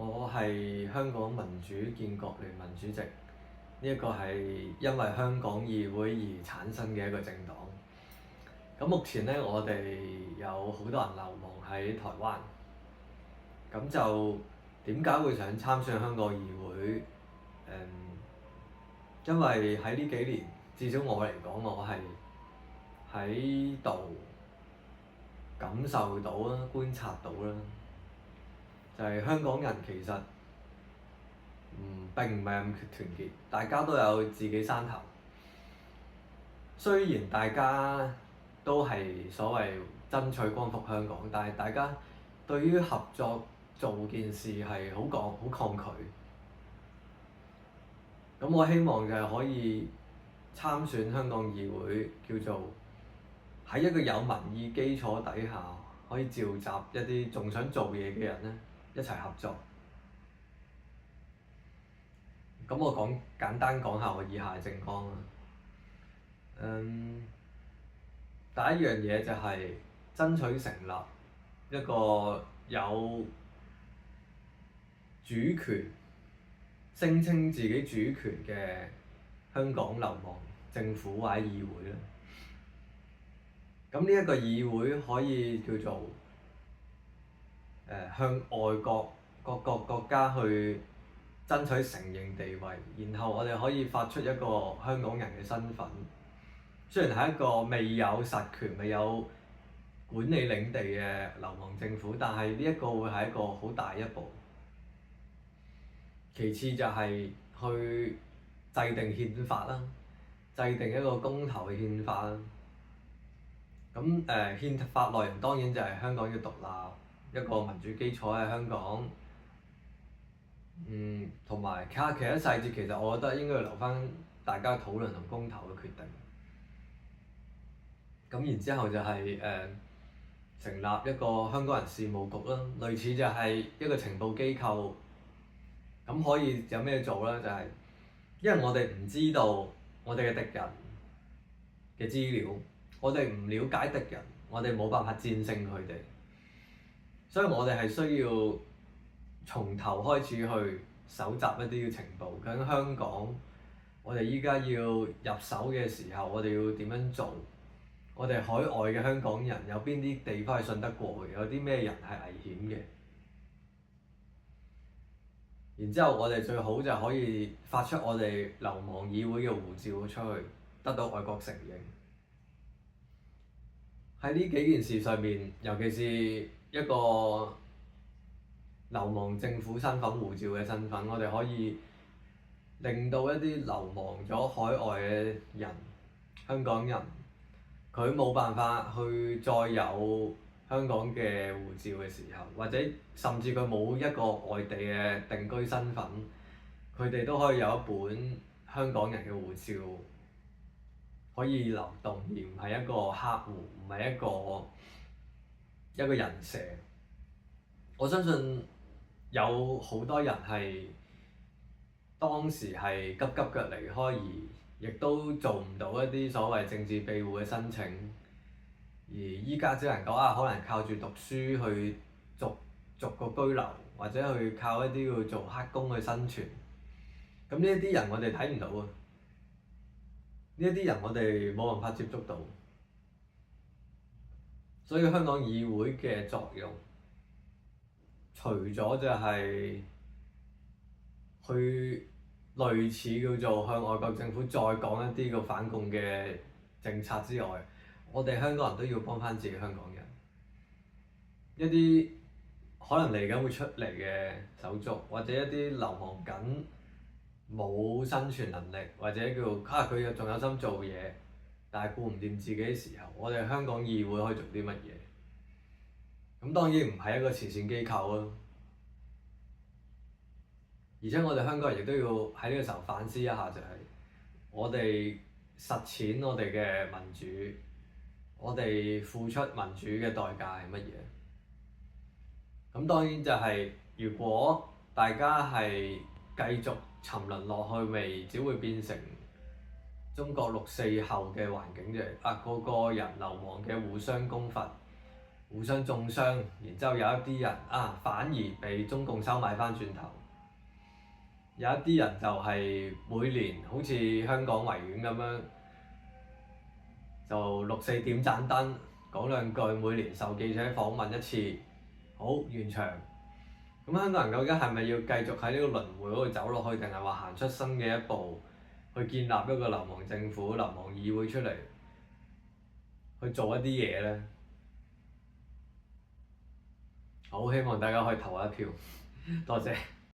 我係香港民主建國聯盟主席，呢一個係因為香港議會而產生嘅一個政黨。咁目前呢，我哋有好多人流亡喺台灣。咁就點解會想參選香港議會？因為喺呢幾年，至少我嚟講，我係喺度感受到啦、觀察到啦，就係香港人其實並唔係咁團結，大家都有自己山頭。雖然大家都係所謂爭取光復香港，但係大家對於合作做件事係好抗拒。咁我希望就係可以參選香港議會，叫做喺一個有民意基礎底下，可以召集一啲仲想做嘢嘅人咧，一齊合作。咁我簡單講下我以下嘅政綱啦。第一樣嘢就係爭取成立一個有主權、聲稱自己主權嘅香港流亡政府或者議會啦。咁呢一個議會可以叫做向外國各個國家去爭取承認地位，然後我哋可以發出一個香港人嘅身份。雖然係一個未有實權、未有管理領地嘅流亡政府，但係呢一個會係一個好大一步。其次就係去制定憲法啦，制定一個公投嘅憲法啦。咁憲法內容當然就係香港要獨立，一個民主基礎喺香港。同埋其他細節，其實我覺得應該要留翻大家討論同公投嘅決定。咁然之後就係成立一個香港人事務局啦，類似就係一個情報機構。咁可以有咩做咧？就係因為我哋唔知道我哋嘅敵人嘅資料，我哋唔了解敵人，我哋冇辦法戰勝佢哋，所以我哋係需要從頭開始去搜集一啲嘅情報。究竟香港我哋依家要入手嘅時候，我哋要點樣做？我哋海外嘅香港人有邊啲地方係信得過嘅？有啲咩人係危險嘅？然之後，我哋最好就可以發出我哋流亡議會嘅護照出去，得到外國承認。喺呢幾件事上面，尤其是一個流亡政府身份護照嘅身份，我哋可以令到一啲流亡咗海外嘅人、香港人，佢冇辦法去再有香港嘅護照嘅時候，或者甚至佢冇一個外地嘅定居身份，佢哋都可以有一本香港人嘅護照可以流動，而唔係一個客戶，唔係一個人蛇。我相信有好多人係當時係急腳離開，而亦都做唔到一啲所謂政治庇護嘅申請。而依家只能夠可能靠住讀書去逐個居留，或者去靠一啲叫做黑工去生存。咁呢一啲人我哋睇唔到啊！呢一啲人我哋冇辦法接觸到。所以香港議會嘅作用，除咗就係去類似叫做向外國政府再講一啲個反共嘅政策之外，我哋香港人都要幫翻自己香港人。一啲可能嚟緊會出嚟嘅手足，或者一啲流亡緊冇生存能力，或者叫佢仲有心做嘢，但係顧唔掂自己嘅時候，我哋香港議會可以做啲乜嘢？咁當然唔係一個慈善機構咯，而且我哋香港人亦都要喺呢個時候反思一下，就係我哋實踐我哋嘅民主，我哋付出民主嘅代價係乜嘢？咁當然就係如果大家係繼續沉淪落去，咪只會變成中國6·4後嘅環境，就係個個人流亡嘅互相攻伐，互相中傷，然之後有一啲人反而被中共收買翻轉頭，有一啲人就係每年好似香港維園咁樣，就6、4點盞燈講兩句，每年受記者訪問一次，好完場。咁香港人究竟係咪要繼續喺呢個輪迴嗰度走落去，定係話行出新嘅一步，去建立一個流亡政府、流亡議會出嚟，去做一啲嘢呢？好希望大家可以投一票，多謝。